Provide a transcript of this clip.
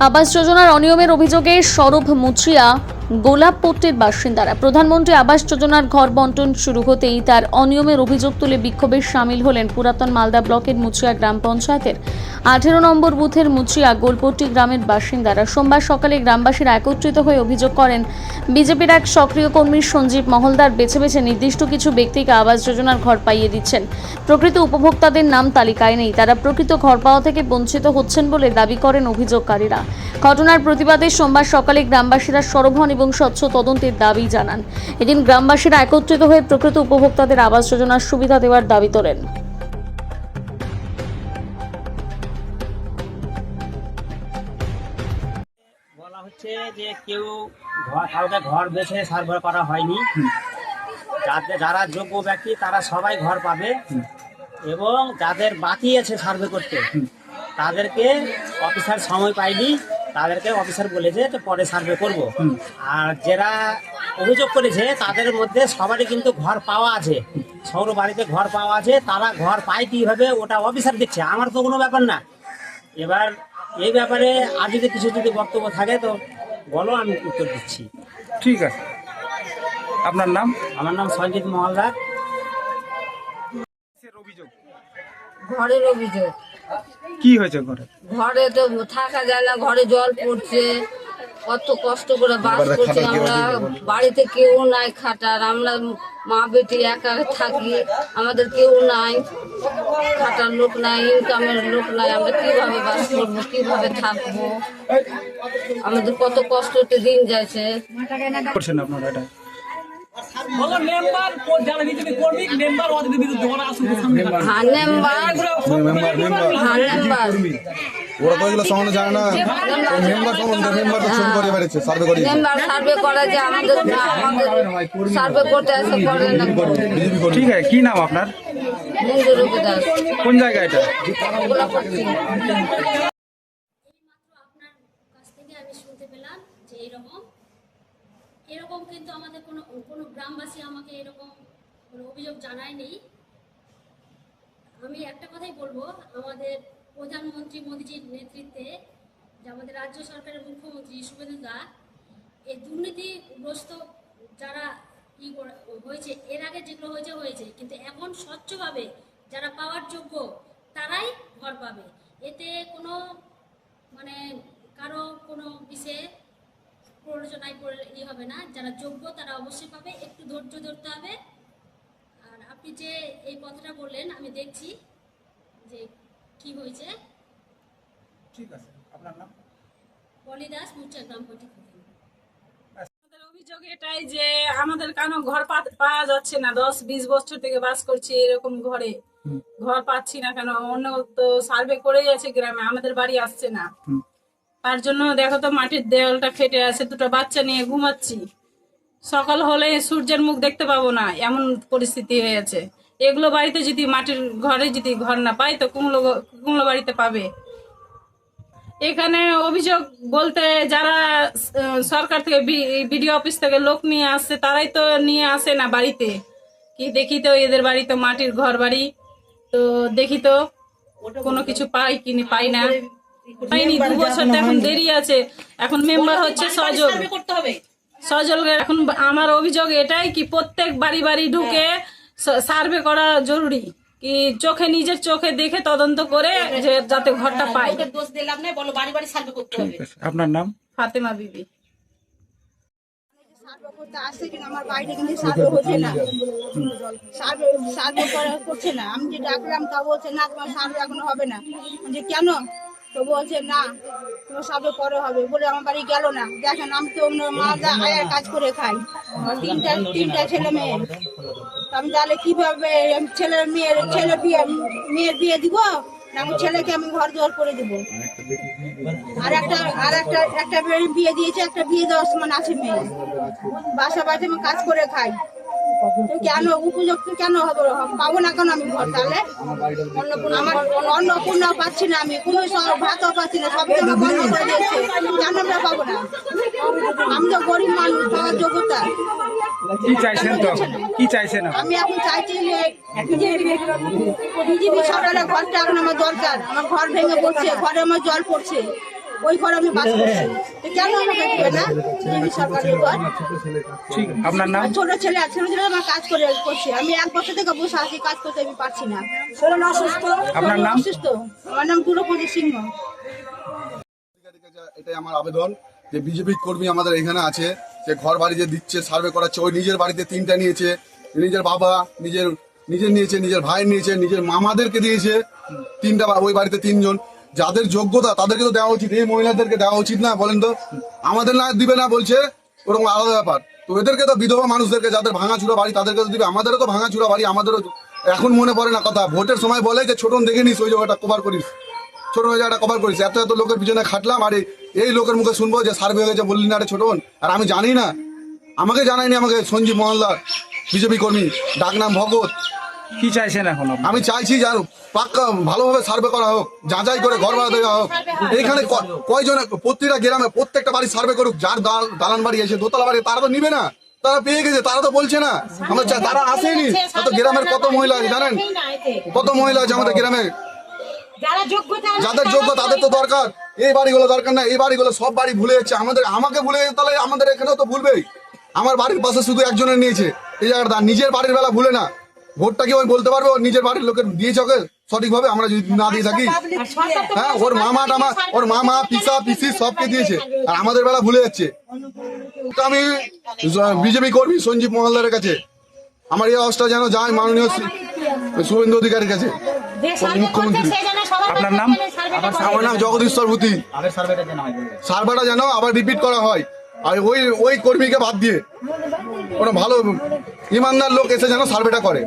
আবাস যোজনার অনিয়মের অভিযোগে সরব মুচিয়া গোলাপপট্টির বাসিন্দারা। প্রধানমন্ত্রী আবাস যোজনার ঘর বন্টন শুরু হতেই তার অনিয়মের অভিযোগ তুলে বিক্ষোভে সামিল হলেন পুরাতন মালদা ব্লকের মুচিয়া গ্রাম পঞ্চায়েতের 18 নম্বর বুথের মুচিয়া গোলপট্টি গ্রামের বাসিন্দারা। সোমবার সকালে গ্রামবাসীরা একত্রিত হয়ে অভিযোগ করেন, বিজেপির এক সক্রিয় কর্মী সঞ্জীব মহলদার বেছে বেছে নির্দিষ্ট কিছু ব্যক্তিকে আবাস যোজনার ঘর পাইয়ে দিচ্ছেন। প্রকৃত উপভোক্তাদের নাম তালিকায় নেই, তারা প্রকৃত ঘর পাওয়া থেকে বঞ্চিত হচ্ছেন বলে দাবি করেন অভিযোগকারীরা। ঘটনার প্রতিবাদে সোমবার সকালে গ্রামবাসীরা সরব হন এবং স্বচ্ছ তদন্তের দাবি জানান। এদিন গ্রামবাসীরা একত্রিত হয়ে প্রকৃত উপভোক্তাদের আবাস যোজনার সুবিধা দেওয়ার দাবি তোলেন। বলা হচ্ছে যে কেউ কাউকে ঘর বেছে সার্ভে করা হয়নি, যারা যোগ্য ব্যক্তি তারা সবাই ঘর পাবে এবং যাদের বাকি আছে সার্ভে করতে তাদেরকে অফিসার সময় পায়নি, তাদেরকে অফিসার বলেছে যে পরে সার্ভে করব। আর যারা অভিযোগ করেছে তাদের মধ্যে সবারই কিন্তু ঘর পাওয়া আছে, সৌর বাড়িতে ঘর পাওয়া আছে, তারা ঘর পায় কীভাবে ওটা অফিসার দিচ্ছে, আমার তো কোনো ব্যাপার না। এবার এই ব্যাপারে আর যদি কিছু বক্তব্য থাকে তো বলো, আমি উত্তর দিচ্ছি। ঠিক আছে, আপনার নাম? আমার নাম সঞ্জিত মহলদার। ঘরের অভিযোগ কি হয়েছে? ঘরে তো থাকা যায় না, ঘরে জল পড়ছে, কত কষ্ট করে বাস করছে। আমরা বাড়িতে কেউ নাই খাটার, আমরা মা বেটি একা থাকি, আমাদের কেউ নাই, খাটার লোক নাই, ইনকামের লোক নাই, আমরা কিভাবে বাস করবো, কিভাবে থাকবো, আমাদের কত কষ্টতে দিন যাচ্ছে। করছেন আপনারা এটা? ওরা তো এগুলো সম্বন্ধে জানে না, মেম্বার সম্বন্ধে মেম্বার তো ছবি করে বেড়েছে, সার্ভে করে সার্ভে করা যে আমাদের সার্ভে করতে আসে করে না। ঠিক আছে, কি নাম আপনার? মঞ্জুরুপি দাস। কোন জায়গা এটা? আমি শুনতে পেলাম যে এরকম কিন্তু আমাদের কোনো গ্রামবাসী আমাকে এরকম কোনো অভিযোগ জানায়নি। আমি একটা কথাই বলবো, আমাদের প্রধানমন্ত্রী মোদীজির নেতৃত্বে যে আমাদের রাজ্য সরকারের মুখ্যমন্ত্রী শুভেন্দু দা এই দুর্নীতিগ্রস্ত যারা হয়েছে, এর আগে যেগুলো হয়েছে, কিন্তু এখন স্বচ্ছভাবে যারা পাওয়ার যোগ্য তারাই ঘর পাবে। এতে কোনো কারো কোনো বিষয়ে প্ররোচনায় হবে না, যারা যোগ্য তারা অবশ্যই পাবে। একটু ধৈর্য ধরতে হবে। আর আপনি যে এই কথাটা বললেন, আমি দেখছি যে কি হয়েছে। ঠিক আছে, আপনার নাম? পলি দাস, মুচিয়া গ্রাম পঞ্চায়েত। আমাদের অভিযোগ এটাই যে আমাদের কেন ঘর পাওয়া যাচ্ছে না, 10-20 বছর থেকে বাস করছি এরকম ঘরে, ঘর পাচ্ছি না কেন? অন্য তো সার্ভে করে যাচ্ছে গ্রামে, আমাদের বাড়ি আসছে না। তার জন্য দেখো তো মাটির দেওয়ালটা ফেটে আছে, দুটো বাচ্চা নিয়ে ঘুমাচ্ছি, সকাল হলে সূর্যের মুখ দেখতে পাবো না, এমন পরিস্থিতি হয়েছে। এগুলো বাড়িতে যদি মাটির ঘরে যদি ঘর না পাই তো কুমড়ো বাড়িতে পাবে। এখানে অভিযোগ বলতে যারা সরকার থেকে বিডিও অফিস থেকে লোক নিয়ে আসছে তারাই তো নিয়ে আসে না বাড়িতে। কি দেখি তো এদের বাড়ি তো মাটির ঘর বাড়ি, তো দেখি তো কোনো কিছু পাই কিনি, পাই না, পাইনি। 2 বছর তো এখন দেরি আছে। এখন মেম্বার হচ্ছে সজল। এখন আমার অভিযোগ এটাই কি প্রত্যেক বাড়ি বাড়ি ঢুকে সার্ভে করা জরুরি, কি নিজের চোখে দেখে তদন্ত করে যে যাতে ঘরটা পাই। আপনার নাম? ফাতেমা বিবি। আমার বাড়িতে কিন্তু সার্ভে হচ্ছে না, সার্ভে করছে না। আমি যে ডাকলাম তা বলছে না, তোমার সার্ভে এখনো হবে না। যে কেন? তো বলছে না, তোমার সার্ভে পরে হবে বলে আমার বাড়ি গেল না। দেখেন, আমি তো মালদা আয়ার কাজ করে খাই, তিনটা ছেলে মেয়ে। আমি তাহলে কিভাবে মেয়ের বিয়ে দিব? আমার ছেলেকে আমি ঘর জোর করে দিব। আর একটা বিয়ে দিয়েছে, একটা বিয়ে দেওয়ার সমান আছে মেয়ে। বাসা বাড়িতে আমি কাজ করে খাই, কেন উপযুক্ত কেন হবে? পাবো না কেন আমি ঘর? তাহলে আমার অন্নপূর্ণা পাচ্ছি না, আমি কোনো ভাতও পাচ্ছি না, সব কিছু বন্ধ করে দিয়েছে। কেন আমরা পাবো না? আমি তো গরিব মানুষ, পাওয়ার যোগ্যতা। কি চাইছেন তো? কি চাইছেন? আমি এখন চাইছি যে বিজেপি সরকারের ঘরটা এখন আমার দরকার। আমার ঘর ভেঙে পড়ছে, ঘরে আমার জল পড়ছে, ওই ঘর আমি বাস করছি, তো কেন আমাকে দিবে না বিজেপি সরকারের ঘর? ঠিক আপনার নাম? আর ছোট ছেলে আমার কাজ করছি, আমি 1 বছর থেকে বসে আছি, কাজ করতে আমি পারছি না। আপনার নাম? অসুস্থ। আমার নাম দ্রৌপদী সিংহ। এটাই আমার আবেদন যে বিজেপি কর্মী আমাদের এখানে আছে, যে ঘর বাড়ি যে দিচ্ছে, সার্ভে করাচ্ছে, ওই নিজের বাড়িতে 3টা নিয়েছে, নিজের বাবা নিজের নিয়েছে, নিজের ভাই নিয়েছে, নিজের মামাদেরকে দিয়েছে 3টা, ওই বাড়িতে 3 জন। যাদের যোগ্যতা তাদেরকে তো দেওয়া উচিত, এই মহিলাদেরকে দেওয়া উচিত না বলেন তো? আমাদের না দিবে না বলছে, ওরকম আলাদা ব্যাপার। তো এদেরকে তো বিধবা মানুষদেরকে, যাদের ভাঙাচুরা বাড়ি তাদেরকে তো দিবে। আমাদেরও তো ভাঙাচুরা বাড়ি, আমাদেরও এখন মনে পড়ে না কথা। ভোটের সময় বলে যে ছোটন দেখে নিস, ওই জায়গাটা কভার করিস, ছোট জায়গাটা কভার করিস। এত লোকের পিছনে খাটলাম, আর এই লোকের মুখে শুনবো যে সার্ভে হয়ে গেছে, বললি না রে ছোটন। আর আমি জানি না, আমাকে জানায়নি, আমাকে সঞ্জীব মহল্লার বিজেপি কর্মী, ডাকনাম ভগত। কি চাইছেন এখন আপনি? আমি চাইছি যেন পাক্কা ভালোভাবে সার্ভে করা হোক, যাচাই করে ঘর ভাড়া দেওয়া হোক। এইখানে কয়জনে প্রতিটা গ্রামে প্রত্যেকটা বাড়ি সার্ভে করুক। যার দালান বাড়ি আছে, দোতলা বাড়ি, তারা তো নিবে না, তারা পেয়ে গেছে, তারা তো বলছে না। আমরা তারা আসেনি। তো গ্রামের কত মহিলা আছে জানেন? কত মহিলা আছে আমাদের গ্রামে, যাদের যোগ্য তাদের তো দরকার। এই বাড়িগুলো দরকার না, এই বাড়িগুলো সব বাড়ি ভুলে যাচ্ছে। আমাকে ভুলে গেছে, তাহলে আমাদের এখানেও তো ভুলবেই। আমার বাড়ির পাশে শুধু একজনের নিয়েছে এই জায়গাটা, নিজের বাড়ির বেলা ভুলে না। ভোটটা কি ওই বলতে পারবে ওর নিজের বাড়ির লোকের দিয়েছে ওকে সঠিকভাবে? আমরা যদি না দিয়ে থাকি, হ্যাঁ, ওর মামা পিসা পিসি সবকে দিয়েছে, আর আমাদের বেলা ভুলে যাচ্ছে। তো আমি বিজেপি কর্মী সঞ্জীব মহল্লার কাছে আমার এই অবস্থা যেন যায় মাননীয় শুভেন্দু অধিকারীর কাছে, মুখ্যমন্ত্রী। আপনার নাম? আমার নাম জগদীশ্বর ভূতি। সার্ভেটা যেন আবার রিপিট করা হয়, আর ওই কর্মীকে বাদ দিয়ে কোনো ভালো ইমানদার লোক এসে যেন সার্ভেটা করে।